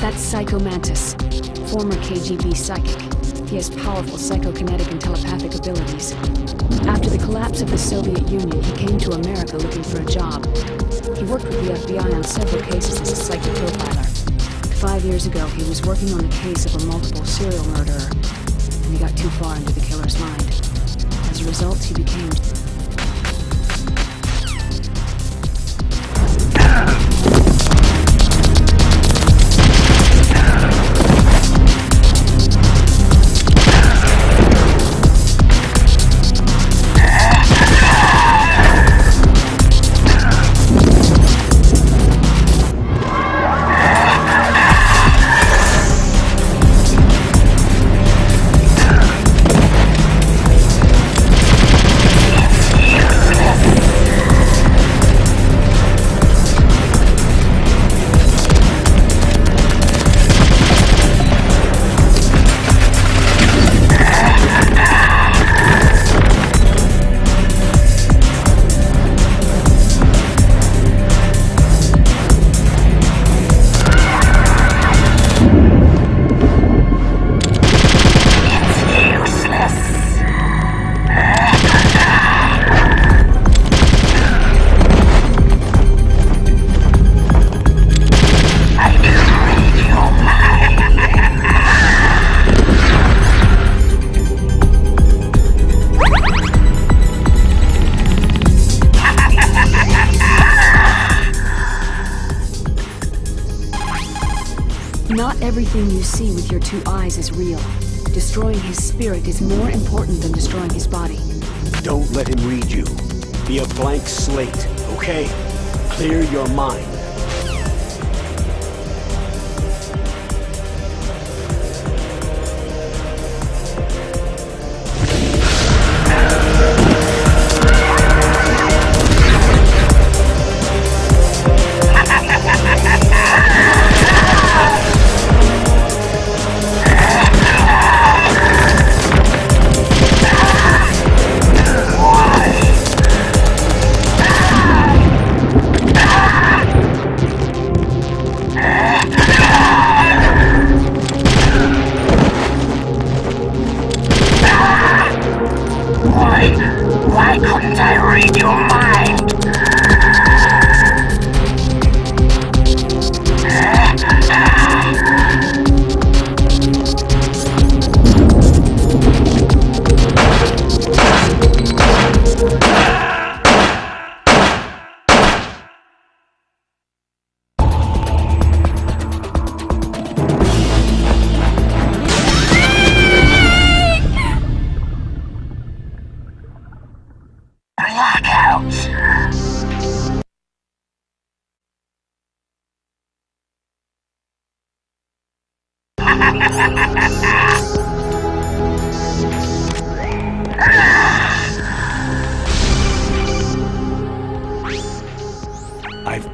That's Psycho Mantis, former KGB psychic. He has powerful psychokinetic and telepathic abilities. After the collapse of the Soviet Union, he came to America looking for a job. He worked with the FBI on several cases as a psychic profiler. 5 years ago, he was working on the case of a multiple serial murderer, and he got too far into the killer's mind. As a result, he became... Not everything you see with your 2 eyes is real. Destroying his spirit is more important than destroying his body. Don't let him read you. Be a blank slate, okay? Clear your mind. I've...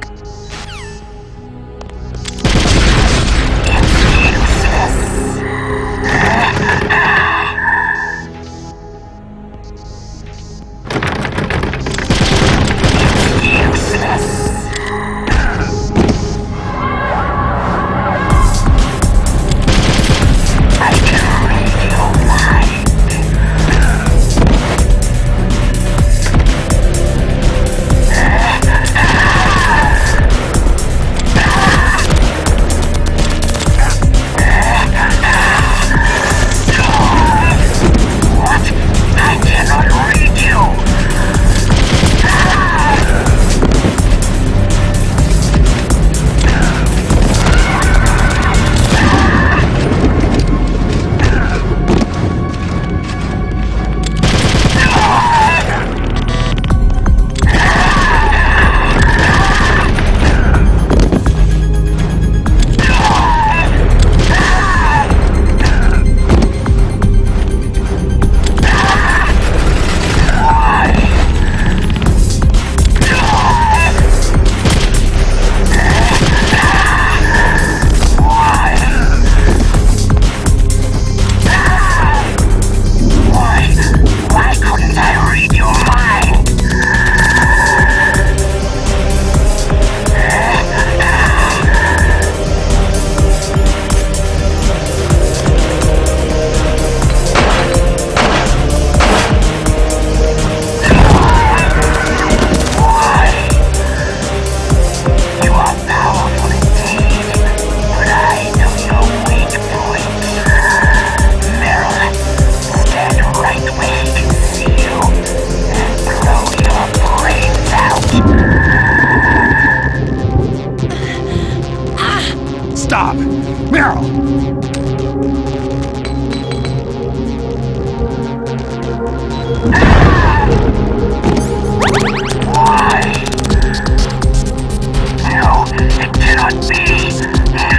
Stop! Meryl! Why? No, it cannot be.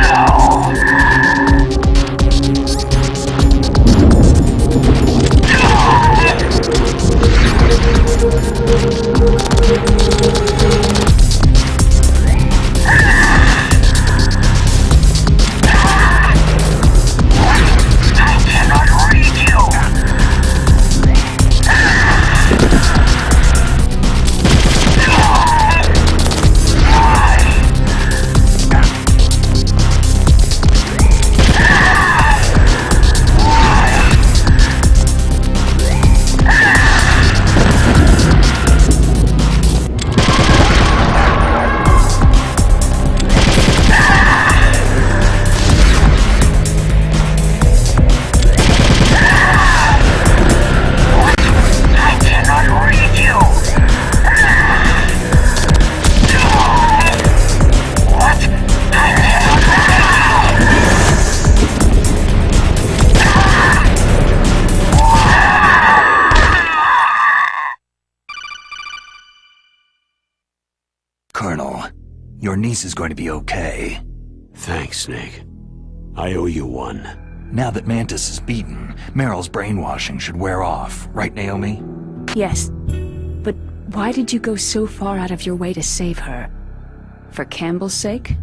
No. Colonel, your niece is going to be okay. Thanks, Snake. I owe you one. Now that Mantis is beaten, Meryl's brainwashing should wear off, right, Naomi? Yes. But why did you go so far out of your way to save her? For Campbell's sake?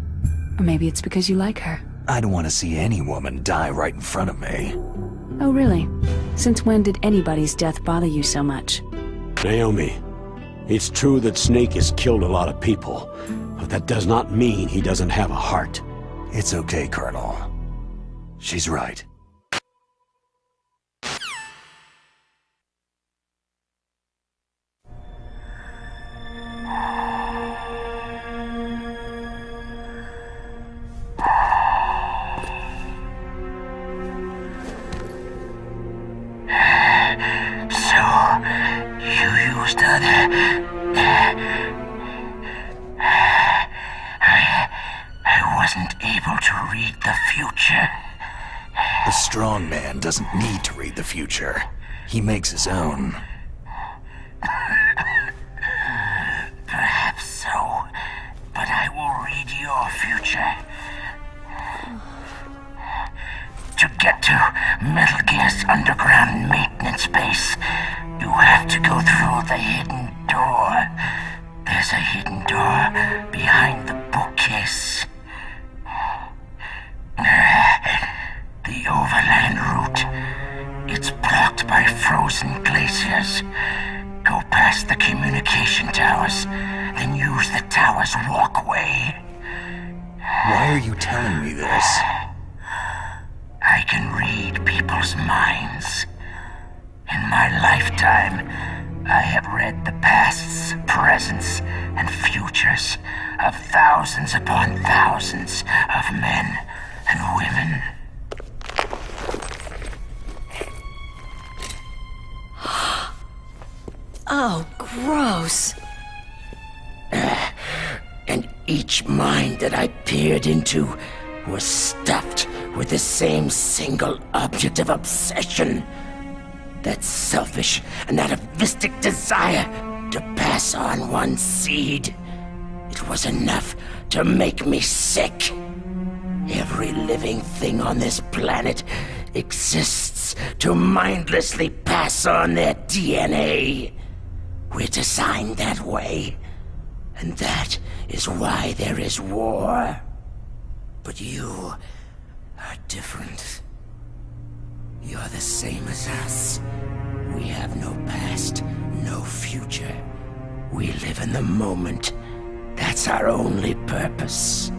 Or maybe it's because you like her? I don't want to see any woman die right in front of me. Oh, really? Since when did anybody's death bother you so much? Naomi, it's true that Snake has killed a lot of people, but that does not mean he doesn't have a heart. It's okay, Colonel. She's right. I wasn't able to read the future. The strong man doesn't need to read the future. He makes his own. Perhaps so, but I will read your future. get to Metal Gear's underground maintenance base, you have to go through the hidden door. There's a hidden door behind the bookcase. The overland route. It's blocked by frozen glaciers. Go past the communication towers, then use the tower's walkway. Why are you telling me this? I can read people's minds. In my lifetime, I have read the pasts, presents, and futures of thousands upon thousands of men and women. Oh, gross. And each mind that I peered into was stuffed with the same single object of obsession. That selfish and atavistic desire to pass on one seed. It was enough to make me sick. Every living thing on this planet exists to mindlessly pass on their DNA. We're designed that way. And that is why there is war. But you are different. You're the same as us. We have no past, no future. We live in the moment. That's our only purpose.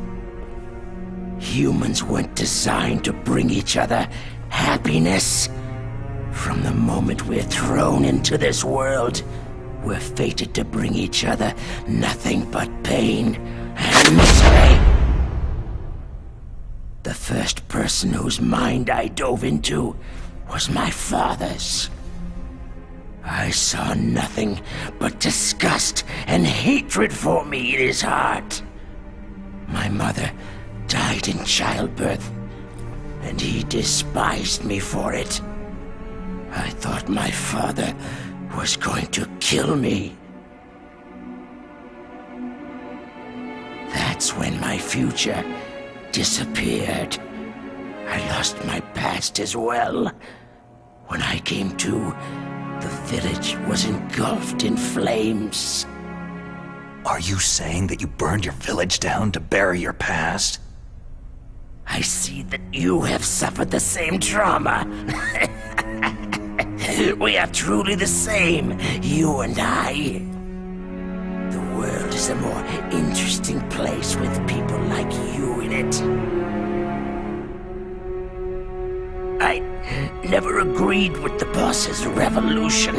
Humans weren't designed to bring each other happiness. From the moment we're thrown into this world, we're fated to bring each other nothing but pain and misery. The first person whose mind I dove into was my father's. I saw nothing but disgust and hatred for me in his heart. My mother died in childbirth, and he despised me for it. I thought my father was going to kill me. That's when my future disappeared. I lost my past as well. When I came to, the village was engulfed in flames. Are you saying that you burned your village down to bury your past? I see that you have suffered the same trauma. We are truly the same, you and I. The world is a more interesting place with people like you in it. I never agreed with the boss's revolution.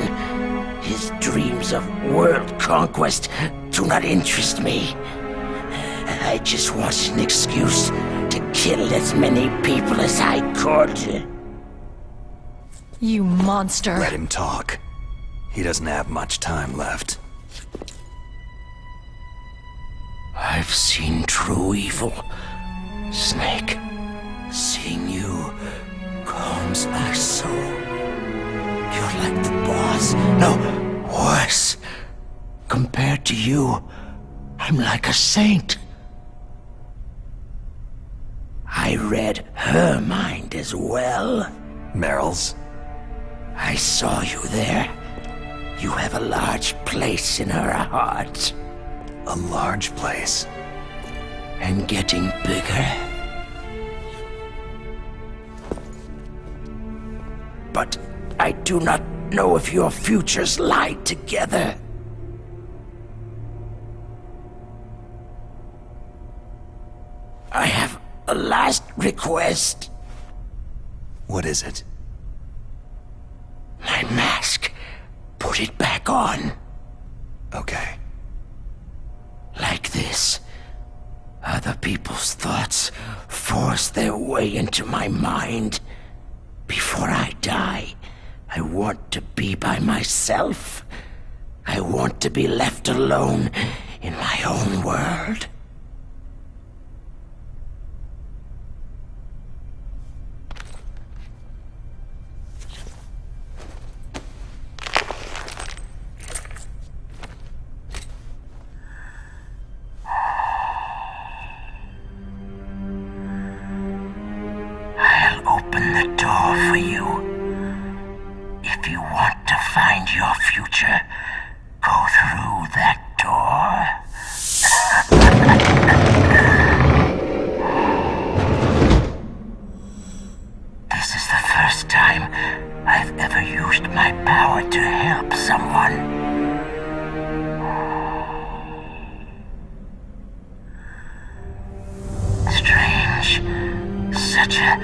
His dreams of world conquest do not interest me. I just wanted an excuse to kill as many people as I could. You monster. Let him talk. He doesn't have much time left. I've seen true evil, Snake. Seeing you calms my soul. You're like the boss. No, worse. Compared to you, I'm like a saint. I read her mind as well. Meryl's? I saw you there. You have a large place in her heart. A large place? And getting bigger. But I do not know if your futures lie together. I have a last request. What is it? My mask. Put it back on. Okay. Like this. Other people's thoughts force their way into my mind. Before I die, I want to be by myself. I want to be left alone in my own world. I'll open the door. door for you. If you want to find your future, go through that door. This is the first time I've ever used my power to help someone. Strange. Such a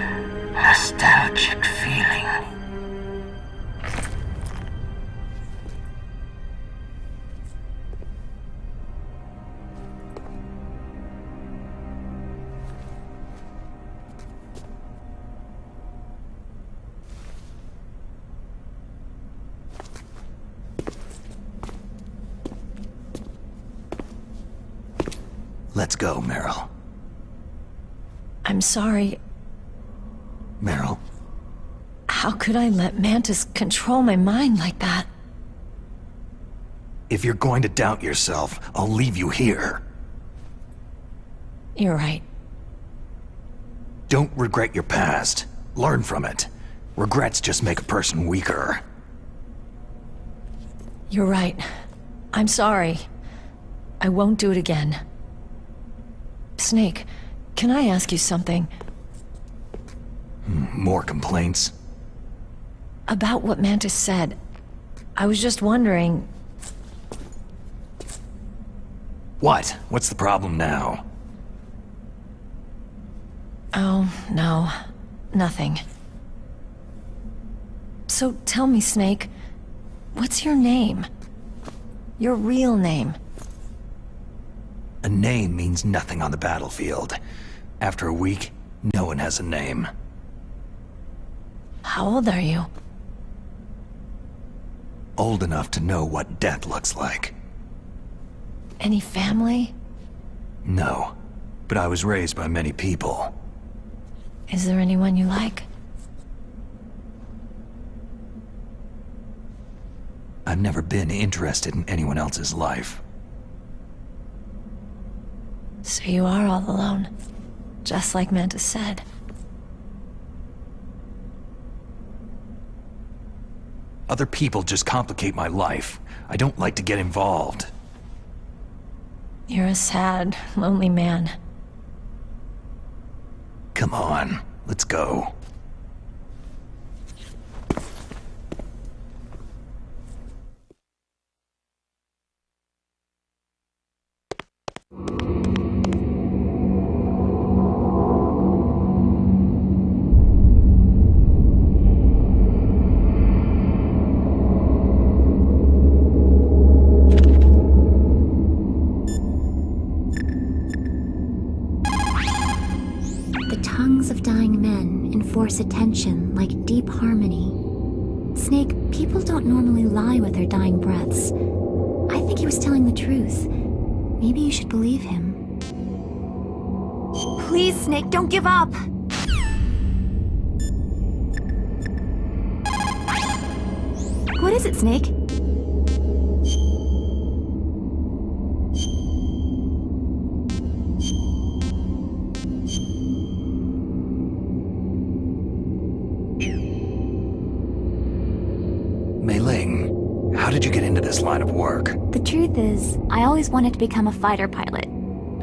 nostalgic feeling. Let's go, Meryl. I'm sorry. Meryl, How could I let Mantis control my mind like that? if you're going to doubt yourself, I'll leave you here. You're right. Don't regret your past. Learn from it. Regrets just make a person weaker. You're right. I'm sorry. I won't do it again. Snake, can I ask you something? More complaints? About what Mantis said. I was just wondering... What? What's the problem now? Oh, no. Nothing. So tell me, Snake, what's your name? Your real name? A name means nothing on the battlefield. After a week, no one has a name. How old are you? Old enough to know what death looks like. Any family? No, but I was raised by many people. Is there anyone you like? I've never been interested in anyone else's life. So you are all alone, just like Mantis said. Other people just complicate my life. I don't like to get involved. You're a sad, lonely man. Come on, let's go. Enforce attention like deep harmony. Snake, people don't normally lie with their dying breaths. I think he was telling the truth. Maybe you should believe him. Please, Snake, don't give up! What is it, Snake? How did you get into this line of work? The truth is, I always wanted to become a fighter pilot.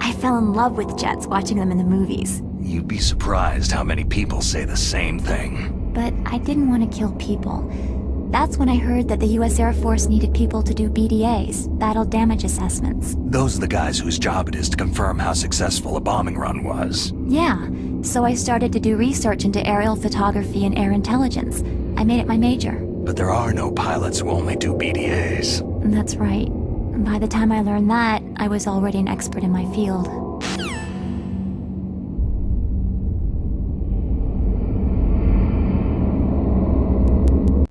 I fell in love with jets watching them in the movies. You'd be surprised how many people say the same thing. But I didn't want to kill people. That's when I heard that the US Air Force needed people to do BDAs, battle damage assessments. Those are the guys whose job it is to confirm how successful a bombing run was. Yeah, so I started to do research into aerial photography and air intelligence. I made it my major. But there are no pilots who only do BDAs. That's right. By the time I learned that, I was already an expert in my field.